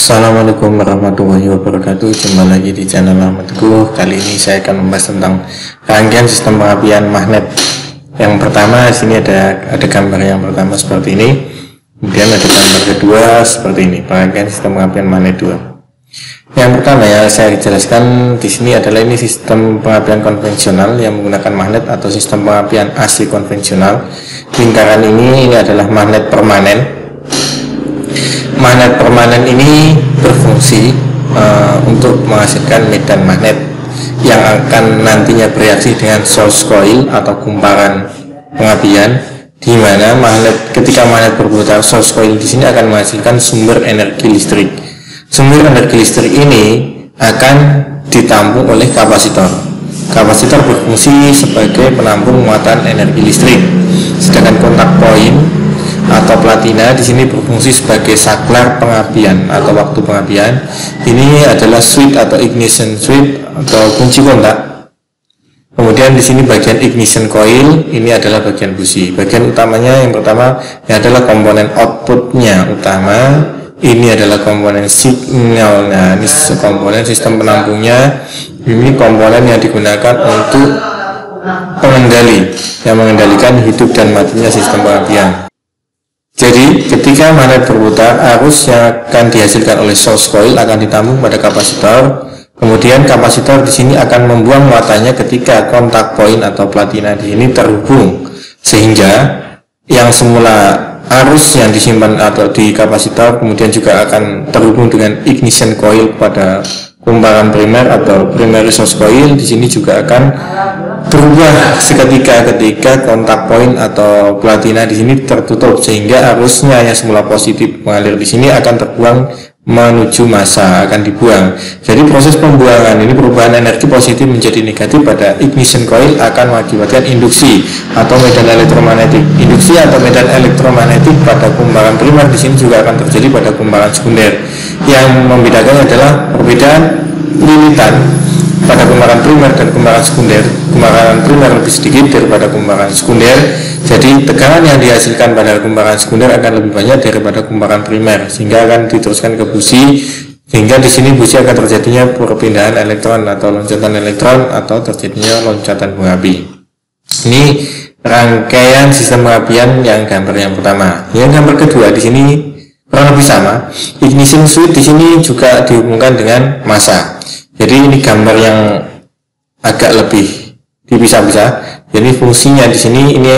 Assalamualaikum warahmatullahi wabarakatuh. Jumpa lagi di channel Ahmad Teguh. Kali ini saya akan membahas tentang rangkaian sistem pengapian magnet. Yang pertama, di sini ada gambar yang pertama seperti ini. Kemudian ada gambar kedua seperti ini, rangkaian sistem pengapian magnet 2. Yang pertama ya saya jelaskan di sini adalah ini sistem pengapian konvensional yang menggunakan magnet atau sistem pengapian AC konvensional. Lingkaran ini adalah magnet permanen. Magnet permanen ini berfungsi untuk menghasilkan medan magnet yang akan nantinya bereaksi dengan source coil atau kumparan pengapian, di mana ketika magnet berputar, source coil di sini akan menghasilkan sumber energi listrik. Sumber energi listrik ini akan ditampung oleh kapasitor. Kapasitor berfungsi sebagai penampung muatan energi listrik, sedangkan kontak poin atau platina di sini berfungsi sebagai saklar pengapian atau waktu pengapian. Ini adalah switch atau ignition switch atau kunci kontak. Kemudian di sini bagian ignition coil ini adalah bagian busi. Bagian utamanya yang pertama ini adalah komponen outputnya utama. Ini adalah komponen signalnya. Ini komponen sistem penampungnya. Ini komponen yang digunakan untuk pengendali yang mengendalikan hidup dan matinya sistem pengapian. Jadi ketika magnet berputar, arus yang akan dihasilkan oleh source coil akan ditampung pada kapasitor. Kemudian kapasitor di sini akan membuang muatannya ketika kontak poin atau platina di sini terhubung, sehingga yang semula arus yang disimpan atau di kapasitor kemudian juga akan terhubung dengan ignition coil pada kumparan primer atau primary source coil. Di sini juga akan berubah seketika ketika kontak poin atau platina di sini tertutup, sehingga arusnya yang semula positif mengalir di sini akan terbuang menuju massa, akan dibuang. Jadi proses pembuangan ini, perubahan energi positif menjadi negatif pada ignition coil akan mengakibatkan induksi atau medan elektromagnetik. Induksi atau medan elektromagnetik pada kumparan primer di sini juga akan terjadi pada kumparan sekunder. Yang membedakannya adalah perbedaan lilitan pada kumparan primer dan kumparan sekunder. Kumparan primer lebih sedikit daripada kumparan sekunder, jadi tegangan yang dihasilkan pada kumparan sekunder akan lebih banyak daripada kumparan primer, sehingga akan diteruskan ke busi, sehingga di sini busi akan terjadinya perpindahan elektron atau loncatan elektron atau terjadinya loncatan bunga api. Ini rangkaian sistem pengapian yang gambar yang pertama. Yang gambar kedua di sini kurang lebih sama. Ignition switch di sini juga dihubungkan dengan massa. Jadi ini gambar yang agak lebih dipisah-pisah. Jadi fungsinya di sini ini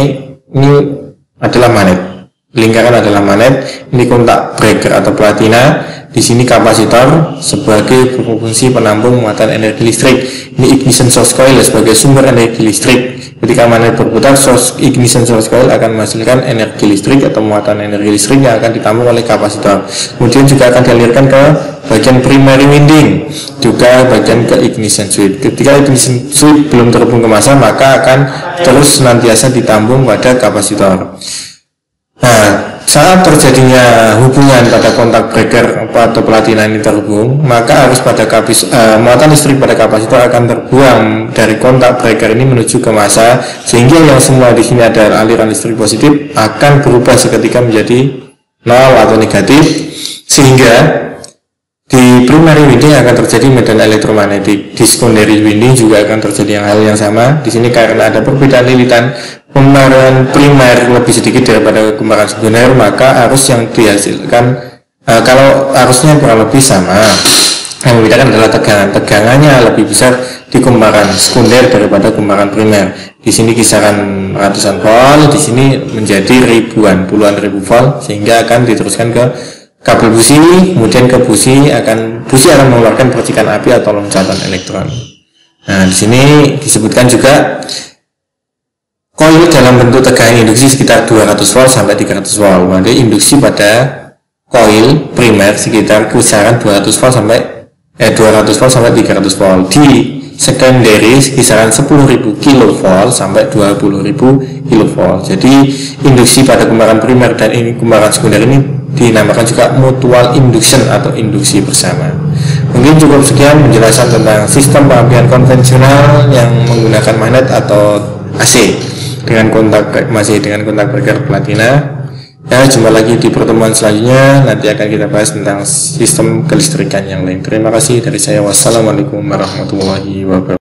adalah magnet. Lingkaran adalah magnet. Ini kontak breaker atau platina. Di sini kapasitor sebagai fungsi penampung muatan energi listrik. Ini ignition source coil sebagai sumber energi listrik. Ketika magnet berputar, ignition source coil akan menghasilkan energi listrik atau muatan energi listrik yang akan ditampung oleh kapasitor. Kemudian juga akan dialirkan ke bagian primary winding, juga bagian ke ignition switch. Ketika ignition switch belum terhubung ke massa, maka akan terus senantiasa ditampung pada kapasitor. Nah, saat terjadinya hubungan pada kontak breaker atau platina ini terhubung, maka arus pada muatan listrik pada kapasitor akan terbuang dari kontak breaker ini menuju ke massa, sehingga yang semua di sini ada aliran listrik positif akan berubah seketika menjadi nol atau negatif, sehingga di primary winding akan terjadi medan elektromagnetik. Di secondary winding juga akan terjadi hal yang sama. Di sini karena ada perbedaan lilitan, kumparan primer lebih sedikit daripada kumparan sekunder, maka arus yang dihasilkan kalau arusnya kurang lebih sama, yang membedakan adalah tegangannya lebih besar di kumparan sekunder daripada kumparan primer. Di sini kisaran ratusan volt, di sini menjadi puluhan ribu volt, sehingga akan diteruskan ke kabel busi, kemudian ke busi akan mengeluarkan percikan api atau loncatan elektron. Nah, di sini disebutkan juga coil dalam bentuk tegangan induksi sekitar 200 volt sampai 300 volt. Jadi induksi pada coil primer sekitar kisaran 200 volt sampai 300 volt. Di secondary kisaran 10.000 kV sampai 20.000 kV. Jadi induksi pada kumparan primer dan kumparan sekunder ini dinamakan juga mutual induction atau induksi bersama. Mungkin cukup sekian penjelasan tentang sistem pengapian konvensional yang menggunakan magnet atau AC masih dengan kontak breaker platina. Ya, jumpa lagi di pertemuan selanjutnya. Nanti akan kita bahas tentang sistem kelistrikan yang lain. Terima kasih dari saya. Wassalamualaikum warahmatullahi wabarakatuh.